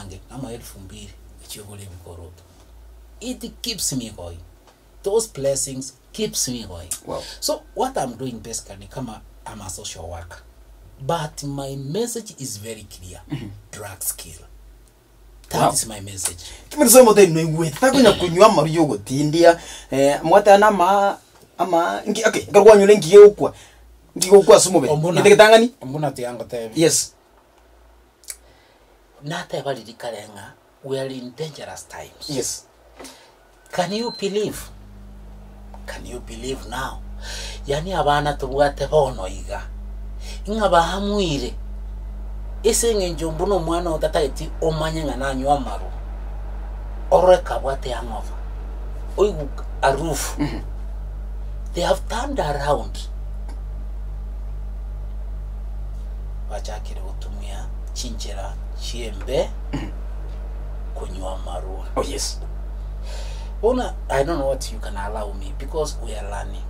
wange ama 2000 chiyogole bikoroto. It keeps me going. Those blessings keeps me going. Wow. So what I'm doing basically, I'm a social worker, but my message is very clear. Drug skill. That is my message. Kimiriso mo de no we ta kunya kunywa maru yogo tindia mwata na ama okay garwa nyule ngiye ukwa sumobe ndeketangani ombuna tiango tebe. Yes. Nata bali dikalenga, we are in dangerous times. Yes. Can you believe? Can you believe now? Yani abana tubwate bono iga. Inga bahamuire. Ese ngenjombu no mwana otataiti omanye ngananyo amaru. Oreka bwate angova. Oigu a roof. They have turned around. Wachakire utumia chinchera chiembe kunywa maru. Oh yes. Bona, I don't know what you can allow me because we are learning.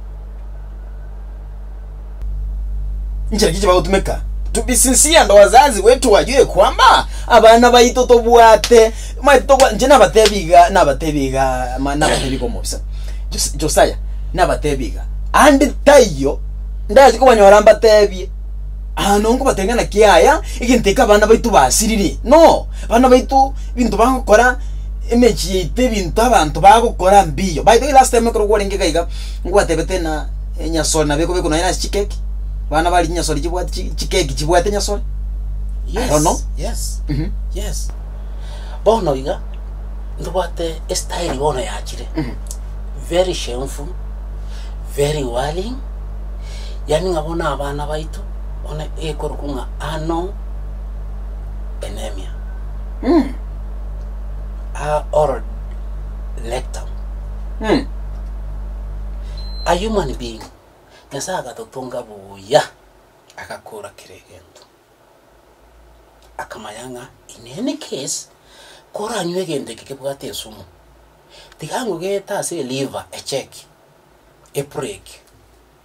Njira kichi bautumeka. To be sincere ndo wazazi wetu wajue kwamba abana bayitoto bwate mayitoto nje nabatebiga nabatebiga mobisa. Josaya nabatebiga. Andi tayo ndazi ko banyora mbatebye. Nongo batengana kiaya iginteka abana baitu basirire. No, abana baitu bintu bakora emechi ite bintu abantu bagukora mbiyo. By the way, last time ko ngenge kaiga ngwatebete na nyasol na beko na ina chikeki. Bana bali nyasol chikeki chibwate nyasol. Yes. I don't know. Yes. Yes. Bono iga ndwate style bono ya chire. Very shameful, very whirling. Yani ngabona abana baitu ona ekorukunga ano anemia. Or lectum. A human being nyasaga totonga buya akakora kiregento akamayanga. In any case kora nywegende kikebwate sumu tikango geta se liver a check a break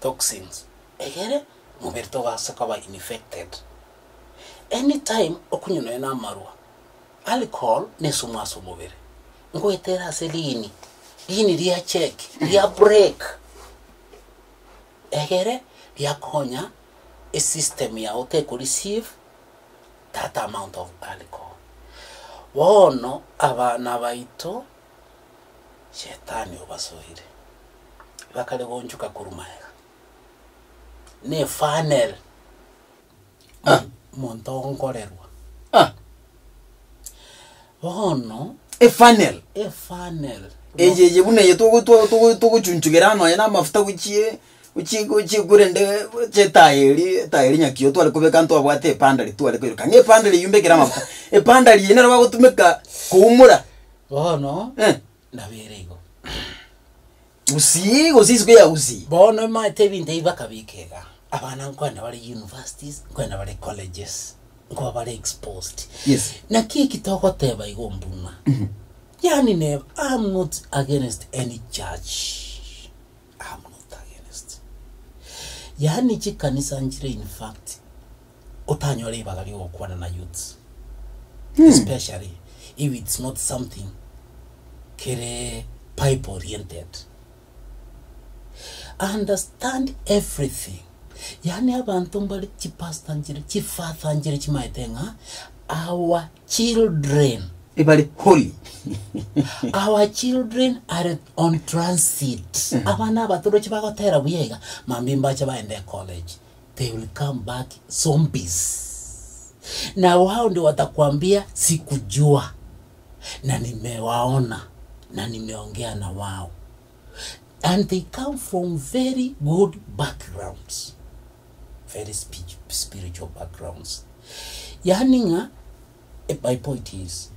toxins egere muberto wasakaba infected anytime okunyuna na marwa. Alcohol ne sumwa sumubere ngo etera selini ria check ria break egere ria konya a system ya ote ko receive that amount of alcohol. Wono abana baito shetani obasohire bakale gonjuka kurumaega ne funnel montongorerwa Bono a funnel eje bune yeto chunchugera no yana mafuta kuchie kurende tayeri nyakio twale kubeka nto abwate pandali twale kwiruka nge pandali yumbekera mafuta pandali yene raba gutumeka kuumura bono nabirego usi ya usi bono mate binde ibakabikega abana nkwanda bali universities nkwanda bali colleges ngo bali exposed. Yes. Na kiki toko teba igombuna. Yani never, I'm not against any church. I'm not against. Yani chikanisa njire in fact otanyole bagali okwana na youth. Especially if it's not something kere pipe oriented. Understand everything. Yani abantu mbali chipasta njire chifatha njire chimaitenga our children ebali holy. Our children are on transit. Abana batoro chibagotera buyega mambimba chabaende college. They will come back zombies. Na wao ndio watakwambia sikujua na nimewaona na nimeongea na wao. And they come from very good backgrounds. Very spiritual backgrounds. Yaninga, my point is,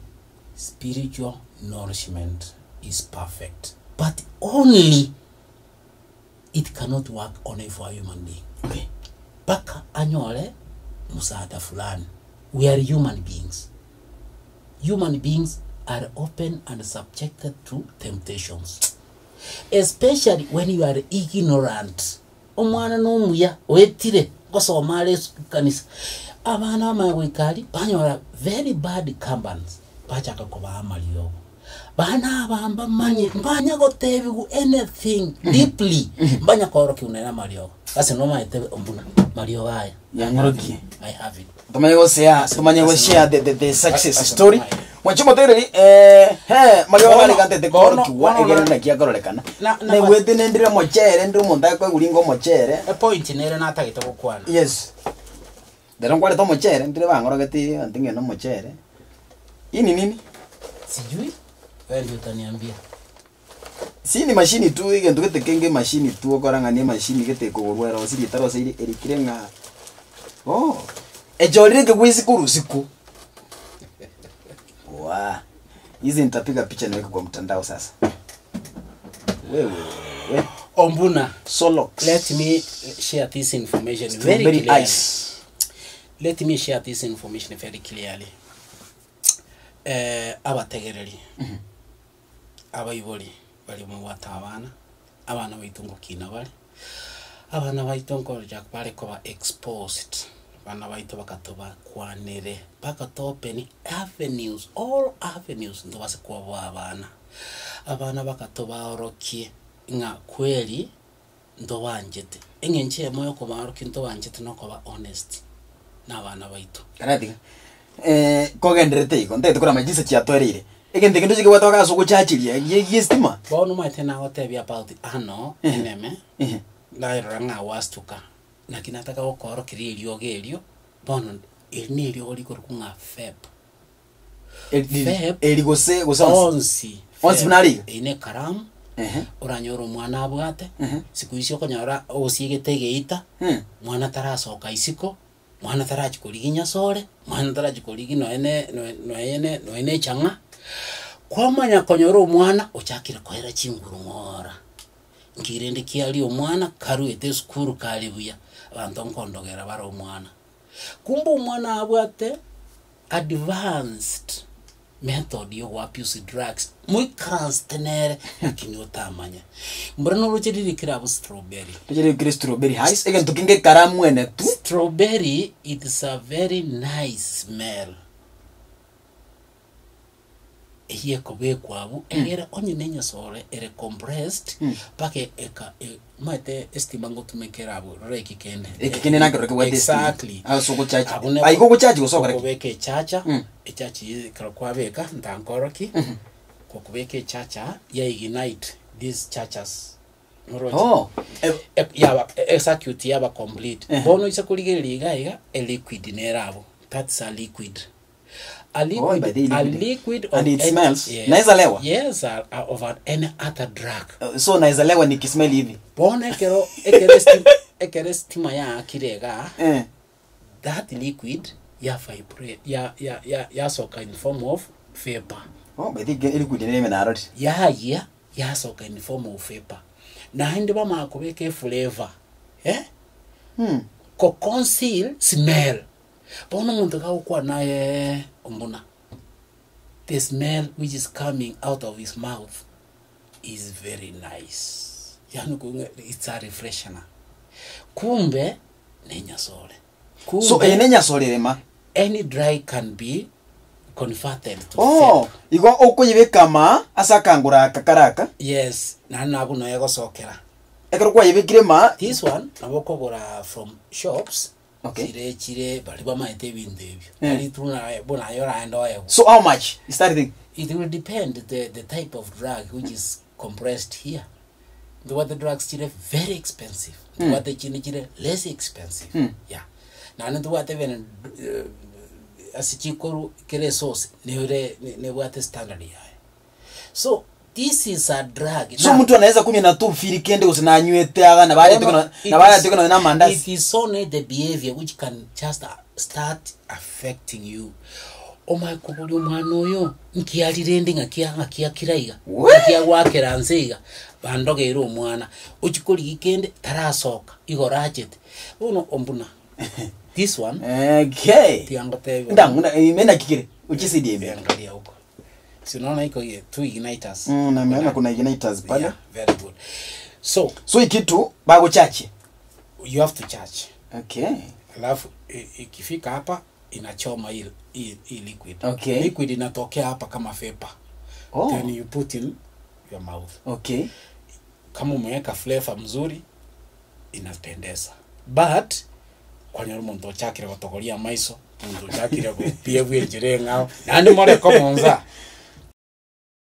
spiritual nourishment is perfect. But only it cannot work only for a human being. Okay. Baka anyole musada fulani. We are human beings. Human beings are open and subjected to temptations. Especially when you are ignorant. Omwana no muya wetire gosomale kanisa. Abana amawikali banyola very bad companies. bachaka kuba malio bana bamba manye mbanya gotebi ku anything deeply mbanya koroki unena malio kasi no maite ombuna malio gaya yangoroki I have it tumanye go share the success story mwacho motere malio gaya kante te koroki wa egere na kia korolekana ne wete nendire mochere ndu monda ko guringo mochere a point nere na tagito gukwana yes ndero kwale to mochere ndire bangorogeti antinge no mochere ini nini sijui wewe ndio utaniambia si ni machine tu igento getekenge machine tu okorangania machine gete kugurwera osiri taro siri erikirenga oh ejolire ngwisi kurusiku wa hizi nitapiga picha niweke kwa mtandao sasa wewe ombuna solo let me share this information very clearly nice. Let me share this information very clearly abategereri abayibori bali mu watabana abana baitungukina bali abana baitongo jak bale ko exposed bana baito bakatoba kwanere bakatopeni avenues all avenues ndo base kwa abana bakatoba orokie nga kweli ndo wanjete engenche moyo ko baroki ndo wanjete no ko ba honest na bana baito kanati kogenderete iko ndete kora majisa chiatwerire egende kendo chike watoka so kuchachiria yestima bono matena hotebi about ano eneme la ranga wastuka na kinataka okoro kirilio gelio bono ilnilio oliko kunga feb eligose gosansi onsi nali ine karam uranyoro mwana abwate siku isio konyora osiegete ita mwana tarasoka isiko mwana tarachikoliginya sore mwana tarachikoligi no ene changa kwa manya konyoro mwana ochakira kwera chinguru ngora ngirende kiali omwana karu ete skuru kalibuya abantu nkondogera baro mwana kumbu mwana abwate advanced method yo abuse drugs muy constenere kini otamanya mbrano rochiri kirabu strawberry highs again tukinge karamu ene tu strawberry it is a very nice smell hiye kobe kwabu era onyenenya sore ere compressed pake eka mate estimango tumekerabu reki kende ekikene nakero kwa exactly aso kuchachi aiko kuchachi usokore kubeke chacha echachi kwa ndankoroki kubeke chacha ya ignite these chachas oh yaba execute yaba complete bono isa kuligeriga a liquid nerabo that's a liquid and it smells naeza lewa yes of any other drug so naeza lewa nikismell hivi bona ekero stima ya kirega that liquid ya vibrate ya soka in form of vapor oh but the liquid name na rot ya soka in form of vapor na hindi ba makubeke flavor ko conceal smell bona muntu ka ukwa naye ombuna the smell which is coming out of his mouth is very nice yani it's a refresher kumbe nenya sole so nenya sole rema any dry can be converted to oh igo okuyibeka ma asakangura kakaraka yes na nabu no yego sokera ekero kwa yibekire ma this one naboko bora from shops okay chire bali ba maite bintu ebyo ali tuna bona yora endo ayo so how much is that thing it will depend the type of drug which is compressed here the drugs chire very expensive the chire less expensive yeah na ndo what even asichikoru kile sauce ne what standard ya so this is a drug so mtu anaweza kunywa na tu fili kende usinanywete aga na baada tekona na mandazi it is only the behavior which can just start affecting you my kubuli umwana oyo nkialirende ngakia kiraiga ngakia gwakera nziga bandogera omwana ukikoli gikende tarasoka igorajet uno ombuna this one okay tiangote ndanguna imena kikire uchisidie angalia huko si unaona iko two igniters na maana kuna igniters pale yeah, very good so ikitu bago chache you have to charge okay alafu ikifika hapa inachoma hii liquid. Okay. Liquid inatokea hapa kama vapor. Then you put in your mouth. Okay. Kama umeweka flavor mzuri inapendeza. But kwa nyoro muntu chakire gotogoria maiso, muntu chakire go pia bwe njire ngao. Nani more komonza.